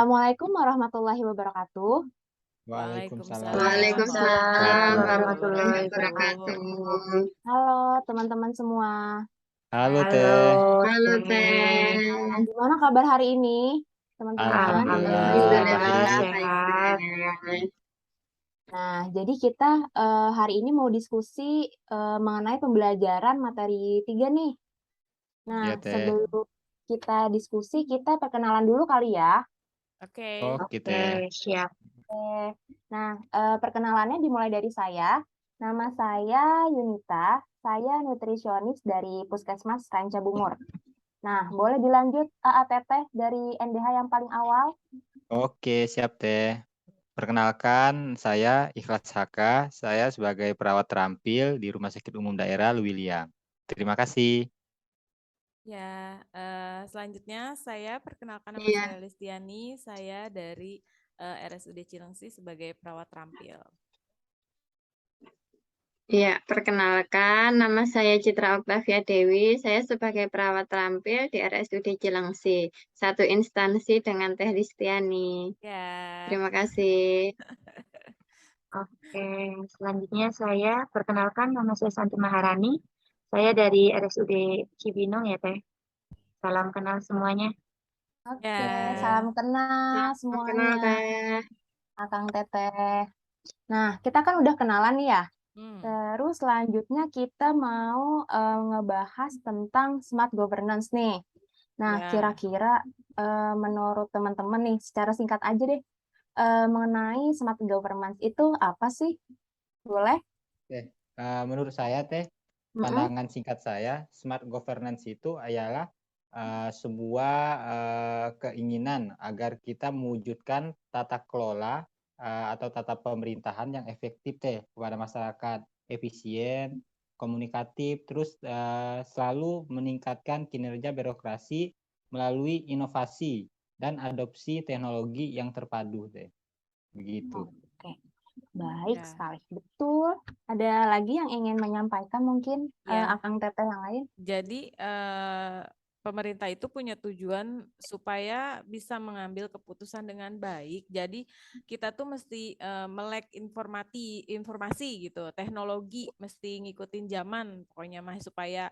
Assalamualaikum warahmatullahi wabarakatuh. Waalaikumsalam Waalaikumsalam warahmatullahi warahmatullahi wabarakatuh. wabarakatuh. Halo teman-teman semua. Halo Halo, Teh, Halo Teh. Gimana kabar hari ini, teman-teman? Alhamdulillah Alhamdulillah baik. sehat. Nah, jadi kita hari ini mau diskusi mengenai pembelajaran materi 3 nih. Nah, Ya Teh. sebelum kita diskusi, kita perkenalan dulu kali ya. Oke Oke, Teh. siap. Oke. Nah, perkenalannya dimulai dari saya. Nama saya Yunita, saya nutrisionis dari Puskesmas Ranca Bungur. Nah, boleh dilanjut Teteh dari NDH yang paling awal. Oke, siap Teh. Perkenalkan, saya Ikhlas Haka. Saya sebagai perawat terampil di Rumah Sakit Umum Daerah Luwiliang. Terima kasih. Ya, selanjutnya saya perkenalkan nama Iya. saya Listiani, saya dari RSUD Cilengsi sebagai perawat terampil. Iya, perkenalkan nama saya Citra Oktavia Dewi. Saya sebagai perawat terampil di RSUD Cilengsi, satu instansi dengan Teh Listiani. Ya. Terima kasih. Oke, selanjutnya saya perkenalkan nama saya Santi Maharani. Saya dari RSUD Cibinong ya Teh. Salam kenal semuanya. Oke, Ya. salam kenal Salam kenal semuanya, Teh. Akang Teteh. Nah, kita kan udah kenalan nih ya. Terus selanjutnya kita mau ngebahas tentang smart governance nih. Nah, Ya. kira-kira menurut teman-teman nih, secara singkat aja deh, mengenai smart governance itu apa sih? Boleh? Menurut saya Teh, pandangan singkat saya, smart governance itu adalah sebuah keinginan agar kita mewujudkan tata kelola atau tata pemerintahan yang efektif Teh kepada masyarakat, efisien, komunikatif, terus selalu meningkatkan kinerja birokrasi melalui inovasi dan adopsi teknologi yang terpadu Teh. Begitu. Oke, baik Ya. sekali. Betul. Ada lagi yang ingin menyampaikan mungkin Ya. Akang Teteh yang lain? Jadi pemerintah itu punya tujuan supaya bisa mengambil keputusan dengan baik. Jadi kita tuh mesti melek informasi gitu, teknologi mesti ngikutin zaman pokoknya mah supaya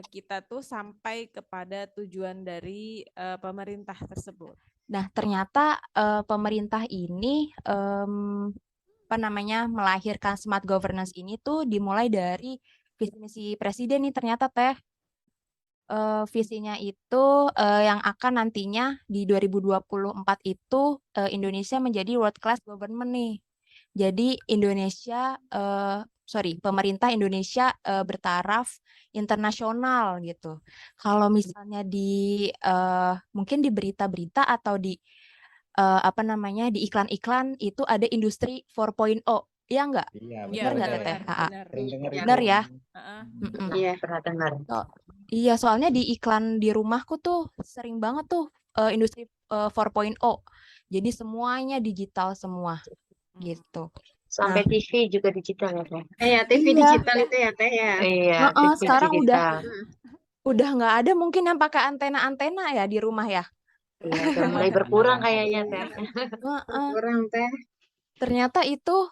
kita tuh sampai kepada tujuan dari pemerintah tersebut. Nah, ternyata pemerintah ini melahirkan smart governance ini tuh dimulai dari visi misi presiden nih ternyata Teh. Visinya itu yang akan nantinya di 2024 itu Indonesia menjadi world class government nih. Jadi pemerintah Indonesia bertaraf internasional gitu. Kalau misalnya mungkin di berita-berita atau di di iklan-iklan itu ada industri 4.0. Iya nggak? Iya, Benar nggak betul, Teteh? benar. Sering dengar itu. Benar ya? Iya. Pernah dengar. Iya, soalnya di iklan di rumahku tuh sering banget tuh industri 4.0. Jadi semuanya digital semua gitu. Sampai TV juga digital ya Teh. Iya, TV Iya. digital itu ya Teh ya. Iya, Heeh, TV sekarang digital. udah nggak ada mungkin yang pakai antena-antena ya di rumah ya. Iya, udah mulai berkurang kayaknya Teh. Heeh. Kurang Teh. Ternyata itu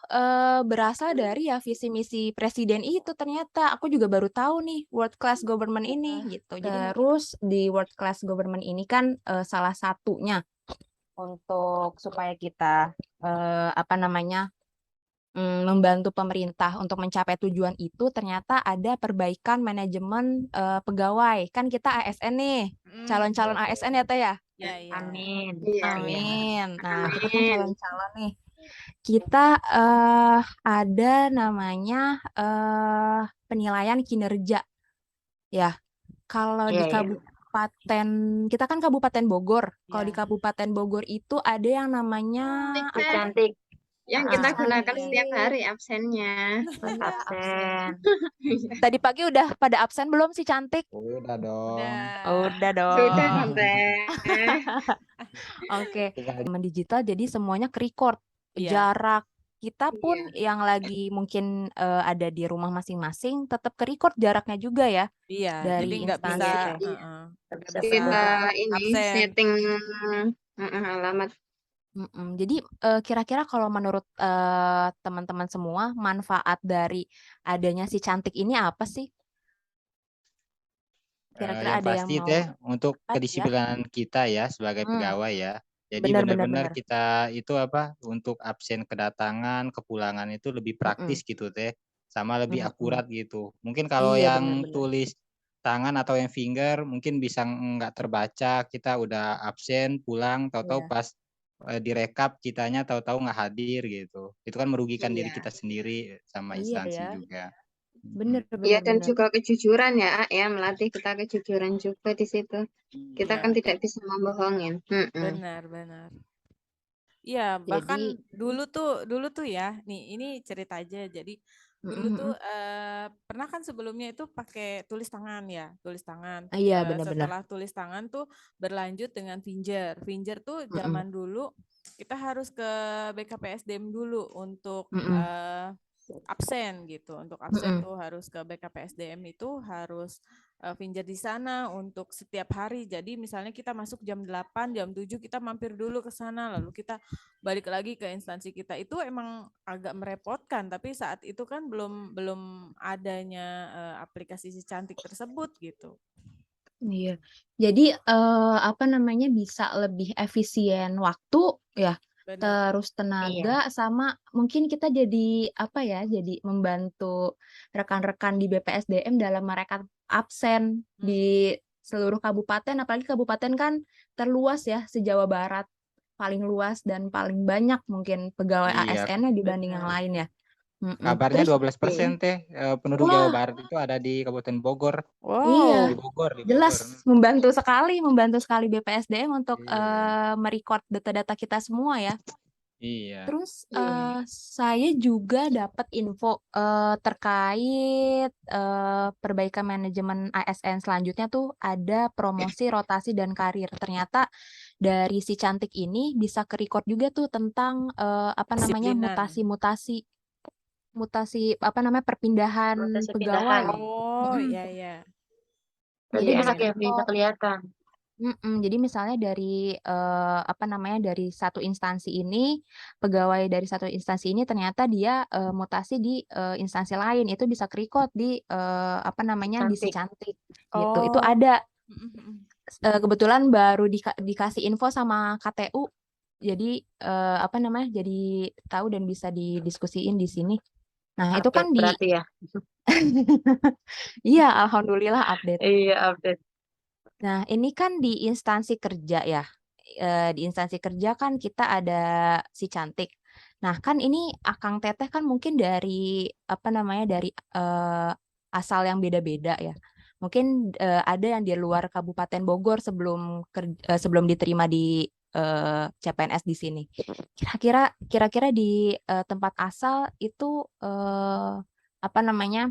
berasal dari ya visi misi presiden itu ternyata. Aku juga baru tahu nih world class government ini gitu. Jadi terus di world class government ini kan salah satunya untuk supaya kita membantu pemerintah untuk mencapai tujuan itu ternyata ada perbaikan manajemen pegawai. Kan kita ASN nih, calon-calon ASN ya Teh ya? Ya, ya. Amin. Iya. Amin. Nah, kita kan Amin. calon-calon nih. Kita ada namanya penilaian kinerja. Ya, kalau di Iya, iya. kabupaten, kita kan Kabupaten Bogor. Kalau di Ya. Kabupaten Bogor itu ada yang namanya Teh. Cantik. Yang kita Ah, gunakan iya. setiap hari absennya. Absen. Tadi pagi udah pada absen belum sih Cantik? Udah dong. Udah dong. Sudah Teh. Oke, teman digital jadi semuanya ke-record. Iya. Jarak kita pun yang lagi mungkin ada di rumah masing-masing tetap ke-record jaraknya juga ya. Iya, Dari jadi nggak bisa, instansi. Iya. Nggak bisa bisa Kita ini absen. setting alamat. Jadi kira-kira kalau menurut teman-teman semua manfaat dari adanya si cantik ini apa sih? Kira-kira Yang ada yang pasti mau teh untuk apa ya? kedisiplinan kita ya sebagai Hmm, pegawai ya. Jadi benar benar benar-benar benar. kita itu apa untuk absen kedatangan, kepulangan itu lebih praktis Mm-mm, gitu teh, sama lebih mm-mm. akurat gitu. Mungkin kalau Iya benar yang benar. tulis tangan atau yang finger mungkin bisa nggak terbaca, kita udah absen pulang, tahu-tahu Iya pas direkap kitanya tahu-tahu nggak hadir gitu. Itu kan merugikan diri iya kita sendiri sama iya instansi ya. juga. Benar Mm-mm. Ya, benar dan benar. juga kejujuran ya, ya melatih kita kejujuran juga di situ. Kita kan Iya, tidak bisa membohongin. benar-benar. Iya, Jadi bahkan dulu tuh ya, nih ini cerita aja. Jadi dulu tuh mm-mm. pernah kan sebelumnya itu pakai tulis tangan ya, tulis tangan. Iya benar-benar. Setelah tulis tangan tuh berlanjut dengan finger. Finger tuh Mm-mm, zaman dulu kita harus ke BKPSDM dulu untuk mm-mm, absen gitu. Untuk absen mm-mm. tuh harus ke BKPSDM itu harus finger di sana untuk setiap hari. Jadi misalnya kita masuk jam 8, jam 7 kita mampir dulu ke sana lalu kita balik lagi ke instansi kita. Itu emang agak merepotkan, tapi saat itu kan belum belum adanya aplikasi si cantik tersebut gitu. Iya. Jadi apa namanya bisa lebih efisien waktu ya, Benar. terus Iya. tenaga sama mungkin kita jadi apa ya, jadi membantu rekan-rekan di BPSDM dalam mereka absen Hmm. di seluruh kabupaten, apalagi kabupaten kan terluas ya se-Jawa Barat, paling luas dan paling banyak mungkin pegawai Iya, ASN-nya dibanding yang Benar. lain ya. kabarnya Terus, 12% teh penduduk Jawa wah, Barat itu ada di Kabupaten Bogor. iya. Di Wow. Bogor, di Jelas Bogor. membantu sekali BPSDM untuk Iya. merecord data-data kita semua ya. Iya. Terus Iya. saya juga dapat info terkait perbaikan manajemen ASN selanjutnya tuh ada promosi, rotasi dan karir. Ternyata dari si cantik ini bisa ke-record juga tuh tentang apa namanya Disiplinan. mutasi-mutasi apa namanya perpindahan Proses pegawai. pindahan. Oh, Mm-mm. iya iya. Jadi Berarti Iya, bisa bisa iya. bisa ke-record. kelihatan. Jadi misalnya dari apa namanya dari satu instansi ini pegawai dari satu instansi ini ternyata dia mutasi di instansi lain itu bisa ke-record di apa namanya di si Cantik. cantik gitu. Itu Oh. ada Mm-mm. kebetulan baru dikasih info sama KTU. Jadi apa namanya jadi tahu dan bisa didiskusiin di sini. Nah, itu kan Update di berarti ya. iya alhamdulillah update. Iya, update. Nah, ini kan di instansi kerja ya. Di instansi kerja kan kita ada si cantik. Nah, kan ini Akang Teteh kan mungkin dari apa namanya dari asal yang beda-beda ya. Mungkin ada yang di luar Kabupaten Bogor sebelum diterima di CPNS di sini. Kira-kira di tempat asal itu apa namanya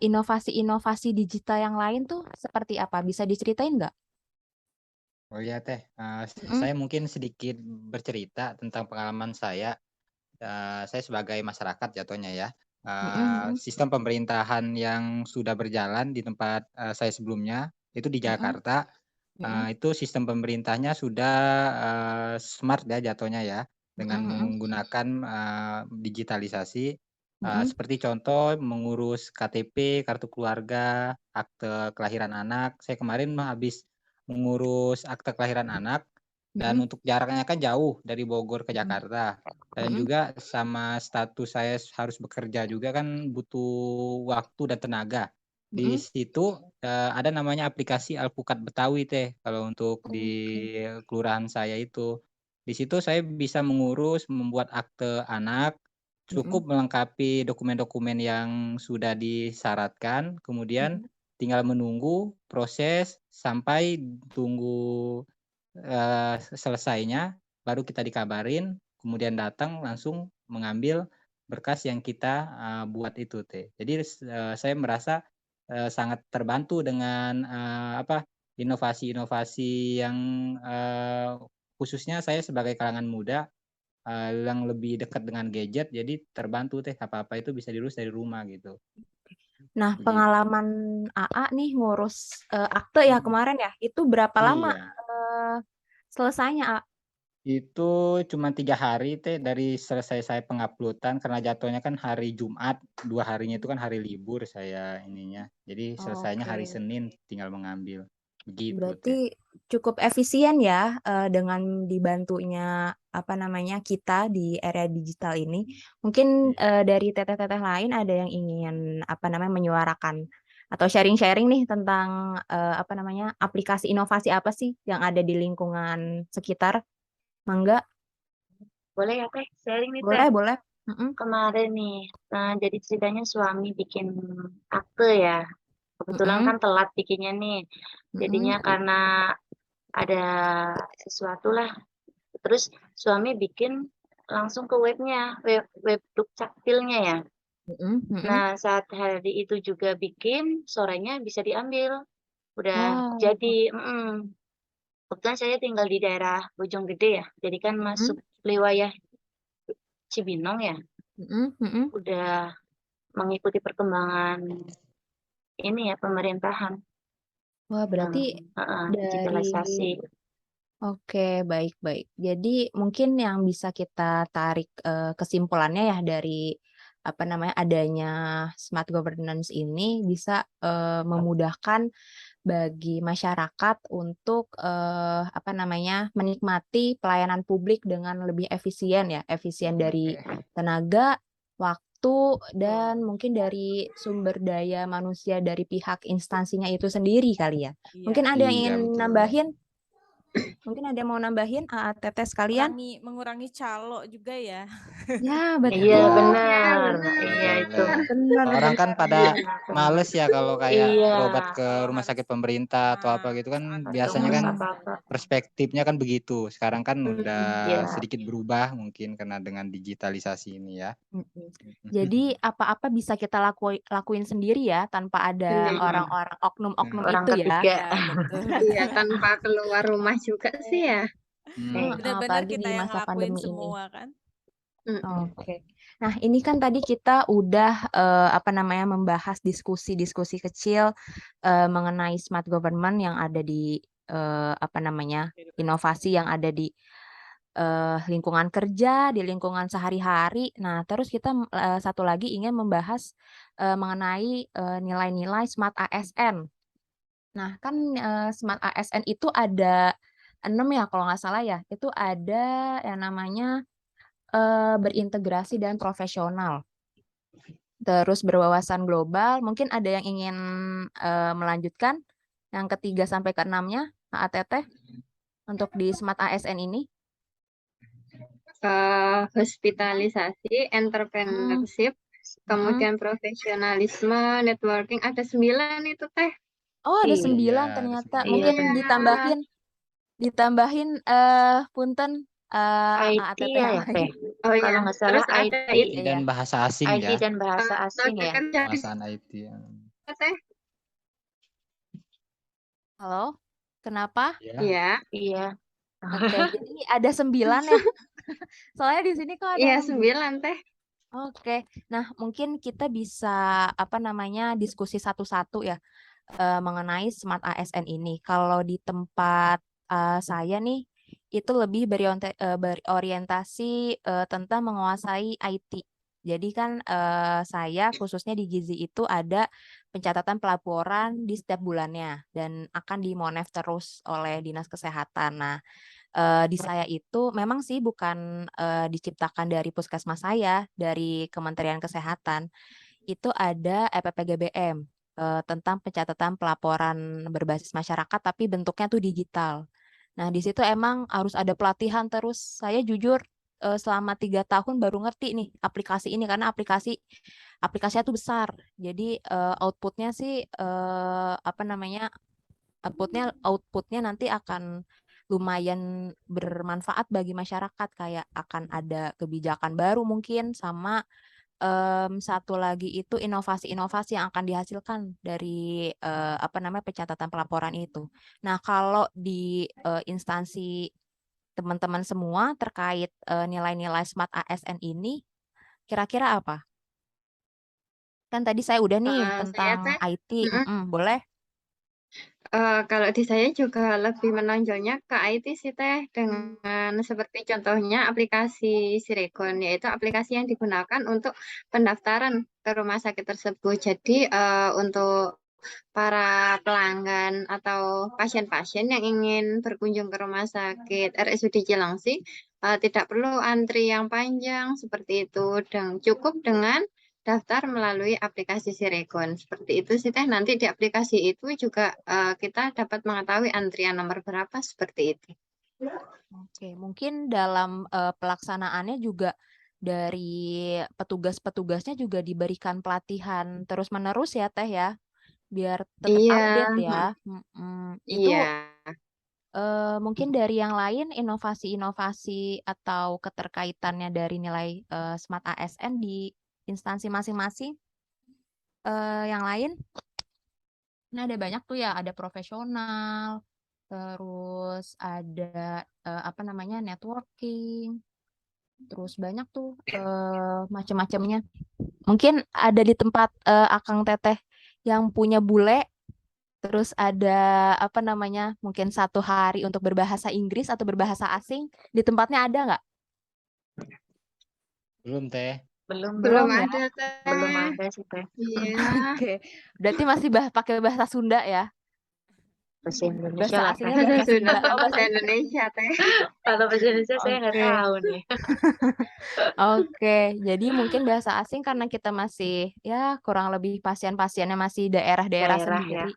inovasi-inovasi digital yang lain tuh seperti apa? Bisa diceritain nggak? Oh iya teh, Mm-mm, saya mungkin sedikit bercerita tentang pengalaman saya. Saya sebagai masyarakat jatuhnya ya. mm-mm, Sistem pemerintahan yang sudah berjalan di tempat saya sebelumnya itu di mm-mm, Jakarta. mm-mm, Itu sistem pemerintahnya sudah smart ya jatuhnya ya, dengan mm-mm, menggunakan digitalisasi. mm-mm, Seperti contoh mengurus KTP, kartu keluarga, akte kelahiran anak. Saya kemarin habis mengurus akte kelahiran anak dan mm-mm, untuk jaraknya kan jauh dari Bogor ke mm-mm, Jakarta. Dan mm-mm, juga sama status saya harus bekerja juga kan butuh waktu dan tenaga. Di mm-mm. situ ada namanya aplikasi Alpukat Betawi teh kalau untuk di Oke. kelurahan saya itu. Di situ saya bisa mengurus, membuat akte anak, Mm-mm, cukup melengkapi dokumen-dokumen yang sudah disyaratkan, kemudian mm-mm, tinggal menunggu proses sampai tunggu selesainya, baru kita dikabarin, kemudian datang langsung mengambil berkas yang kita buat itu teh. Jadi saya merasa sangat terbantu dengan apa inovasi-inovasi yang khususnya saya sebagai kalangan muda yang lebih dekat dengan gadget, jadi terbantu teh apa-apa itu bisa diurus dari rumah gitu. Nah, Gitu. pengalaman AA nih ngurus akte ya kemarin ya, itu berapa lama Iya. eh, selesainya, A? Itu cuma 3 hari Teh dari selesai saya penguploadan karena jatuhnya kan hari Jumat, 2 harinya itu kan hari libur saya ininya. Jadi selesainya hari Oke. Senin tinggal mengambil. Begitu Teh. Berarti cukup efisien ya dengan dibantunya apa namanya kita di area digital ini. Mungkin Iya. dari teteh-teteh lain ada yang ingin apa namanya menyuarakan atau sharing-sharing nih tentang apa namanya aplikasi inovasi apa sih yang ada di lingkungan sekitar? Mangga, Boleh ya Teh, sharing nih Teh. boleh, boleh. Mm-mm, Kemarin nih, jadi ceritanya suami bikin akte ya. Kebetulan mm-mm, kan telat bikinnya nih. Jadinya mm-mm, karena ada sesuatu lah. Terus suami bikin langsung ke web dukcapilnya ya. mm-mm, mm-mm. Nah, saat hari itu juga bikin, sorenya bisa diambil. Udah Wow. jadi, kebetulan saya tinggal di daerah Bojonggede ya. Jadi kan masuk Mm-mm, wilayah Cibinong ya. mm-mm, mm-mm. Udah mengikuti perkembangan ini ya pemerintahan Wah, yang berarti dari digitalisasi. Oke, baik-baik. Jadi mungkin yang bisa kita tarik kesimpulannya ya dari apa namanya adanya smart governance ini bisa memudahkan bagi masyarakat untuk apa namanya menikmati pelayanan publik dengan lebih efisien ya, efisien dari tenaga, waktu, dan mungkin dari sumber daya manusia dari pihak instansinya itu sendiri kali ya. Mungkin Iya. ada yang Iya ingin betul. nambahin? Mungkin ada yang mau nambahin teteh sekalian? Mengurangi calo juga ya. Ya, Iya betul. benar, iya itu. Benar. Orang kan pada males ya kalau kayak Iya, berobat ke Kalau rumah harus sakit pemerintah atau apa gitu kan antri biasanya kan lama. apa-apa. perspektifnya kan begitu. Sekarang kan udah Iya, sedikit berubah mungkin karena dengan digitalisasi ini ya. Mm-mm. Jadi apa-apa bisa kita lakuin sendiri ya tanpa ada Benar. orang-orang oknum-oknum orang itu ya. ketiga. Ya, betul. Iya, tanpa keluar rumah juga sih ya. Benar-benar Apalagi kita di yang masa ngelakuin pandemi ini. semua kan. Mm-mm. Oke. Nah, ini kan tadi kita udah apa namanya membahas diskusi-diskusi kecil mengenai smart government yang ada di apa namanya inovasi yang ada di lingkungan kerja, di lingkungan sehari-hari. Nah, terus kita satu lagi ingin membahas mengenai nilai-nilai smart ASN. Nah, kan smart ASN itu ada 6 ya kalau nggak salah ya. Itu ada yang namanya berintegrasi dan profesional. Terus berwawasan global. Mungkin ada yang ingin melanjutkan yang ketiga sampai ke 6-nya, Teteh, untuk di smart ASN ini. Hospitalisasi, Hmm, entrepreneurship, mm-mm. kemudian profesionalisme, networking, ada 9 itu Teh. Oh, ada Iya, 9 Iya, ada ternyata. 9. Mungkin Iya, ditambahin punten IT ATT ya yang ya lain. Teh. oh Kalau ya. nggak salah Terus ada IT, itu IT dan Iya. bahasa asing IT ya. dan bahasa asing ya. kerja di Bahasaan IT. Ya. Teh. Halo, kenapa? Ya. Iya, Iya, Oke, jadi ada 9 ya. Soalnya di sini kok ada iya 6. 9 Teh. Oke, nah mungkin kita bisa apa namanya diskusi satu-satu ya mengenai smart ASN ini. Kalau di tempat saya nih itu lebih berorientasi tentang menguasai IT. Jadi kan saya khususnya di Gizi itu ada pencatatan pelaporan di setiap bulannya dan akan dimonef terus oleh Dinas Kesehatan. Nah, di saya itu memang sih bukan diciptakan dari puskesmas saya, dari Kementerian Kesehatan. Itu ada EPPGBM tentang pencatatan pelaporan berbasis masyarakat, tapi bentuknya tuh digital. Nah, di situ emang harus ada pelatihan terus. Saya jujur selama 3 tahun baru ngerti nih aplikasi ini karena aplikasinya tuh besar. Jadi outputnya sih apa namanya outputnya nanti akan lumayan bermanfaat bagi masyarakat kayak akan ada kebijakan baru mungkin sama satu lagi itu inovasi-inovasi yang akan dihasilkan dari apa namanya pencatatan pelaporan itu. Nah, kalau di instansi teman-teman semua terkait nilai-nilai smart ASN ini kira-kira apa? Kan tadi saya udah nih Saya tentang Teh. IT, Mm-mm. boleh? Kalau di saya juga lebih menonjolnya ke IT sih Teh, dengan seperti contohnya aplikasi Siregon, yaitu aplikasi yang digunakan untuk pendaftaran ke rumah sakit tersebut. Jadi untuk para pelanggan atau pasien-pasien yang ingin berkunjung ke rumah sakit RSUD Cilengsi tidak perlu antri yang panjang seperti itu, dan cukup dengan daftar melalui aplikasi Siregon. Seperti itu sih Teh. Nanti di aplikasi itu juga kita dapat mengetahui antrian nomor berapa seperti itu. Oke, mungkin dalam pelaksanaannya juga dari petugas-petugasnya juga diberikan pelatihan terus-menerus ya Teh ya, biar tetap Iya, update ya. Itu iya. mungkin dari yang lain inovasi-inovasi atau keterkaitannya dari nilai Smart ASN di instansi masing-masing yang lain. Nah, ada banyak tuh ya, ada profesional, terus ada apa namanya networking, terus banyak tuh macam-macamnya. Mungkin ada di tempat Akang Teteh yang punya bule, terus ada apa namanya, mungkin 1 hari untuk berbahasa Inggris atau berbahasa asing, di tempatnya ada nggak? Belum Teh. Belum Belum ya? ada Teh. belum ada sih Teh. Iya. Oke, berarti masih pakai bahasa Sunda ya? Bahasa Indonesia Bahasa lah Teh. aslinya bahasa Sudah Sunda. Oh, bahasa Indonesia Teh. Kalau bahasa Indonesia saya nggak Oke. tahu nih. Oke, jadi mungkin bahasa asing karena kita masih ya kurang lebih pasien-pasiennya masih daerah-daerah Daerah ya. sendiri.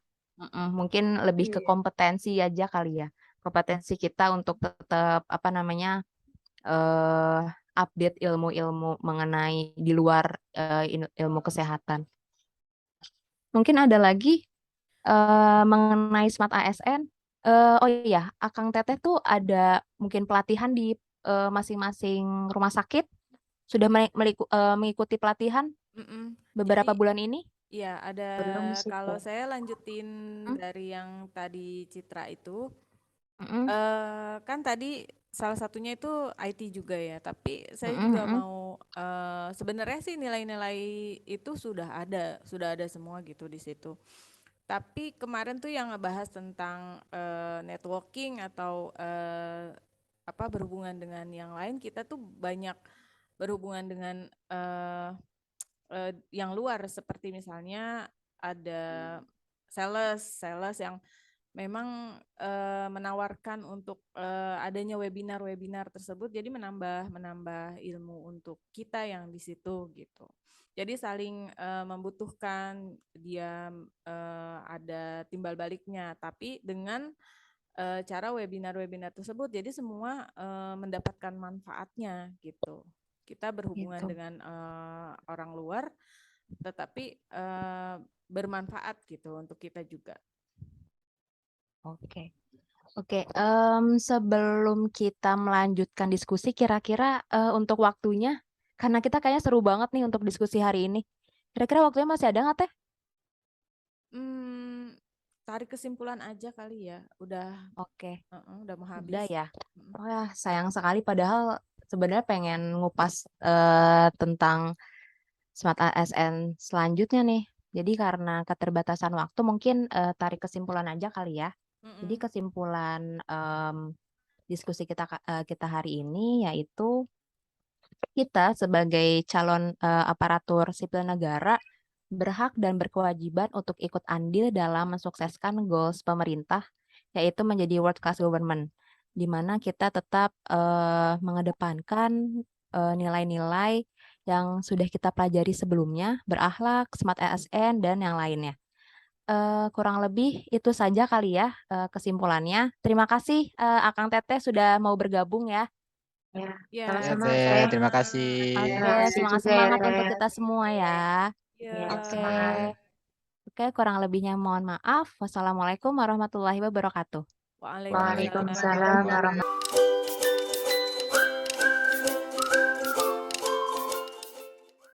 Mungkin lebih ke Iya. kompetensi aja kali ya. Kompetensi kita untuk tetap apa namanya update ilmu-ilmu mengenai di luar ilmu kesehatan. Mungkin ada lagi mengenai Smart ASN. Oh iya, Akang Teteh tuh ada mungkin pelatihan di masing-masing rumah sakit. Sudah mengikuti pelatihan beberapa Jadi bulan ini? ya Belum ada, sih kalau Teh. saya lanjutin Hmm? dari yang tadi Citra itu, Mm-mm, kan tadi salah satunya itu IT juga ya, tapi saya mm-mm, juga mm-mm. mau sebenarnya sih nilai-nilai itu sudah ada semua gitu di situ. Tapi kemarin tuh yang ngebahas tentang networking atau apa berhubungan dengan yang lain, kita tuh banyak berhubungan dengan yang luar, seperti misalnya ada sales yang memang menawarkan untuk adanya webinar tersebut, jadi menambah ilmu untuk kita yang di situ gitu. Jadi saling membutuhkan, dia ada timbal baliknya, tapi dengan cara webinar tersebut, jadi semua mendapatkan manfaatnya gitu. Kita berhubungan Gitu. dengan orang luar, tetapi bermanfaat gitu untuk kita juga. Oke. Sebelum kita melanjutkan diskusi, kira-kira untuk waktunya, karena kita kayaknya seru banget nih untuk diskusi hari ini. Kira-kira waktunya masih ada nggak Teh? Tarik kesimpulan aja kali ya, udah Oke, udah mau habis. udah ya. Oh ya, sayang sekali padahal sebenarnya pengen ngupas tentang Smart ASN selanjutnya nih. Jadi karena keterbatasan waktu mungkin tarik kesimpulan aja kali ya. Jadi kesimpulan diskusi kita hari ini yaitu kita sebagai calon aparatur sipil negara berhak dan berkewajiban untuk ikut andil dalam mensukseskan goals pemerintah, yaitu menjadi world class government, di mana kita tetap mengedepankan nilai-nilai yang sudah kita pelajari sebelumnya, berakhlak, Smart ASN, dan yang lainnya. Kurang lebih itu saja kali ya kesimpulannya. Terima kasih Akang Teteh sudah mau bergabung ya. Ya, Ya, sama-sama Teh, Teh. terima kasih. Oke, Terima kasih juga ya semangat-semangat untuk Teh. kita semua ya. Ya, Oke. semangat. Oke, kurang lebihnya mohon maaf. Wassalamualaikum warahmatullahi wabarakatuh. Waalaikumsalam. Waalaikumsalam warahmatullahi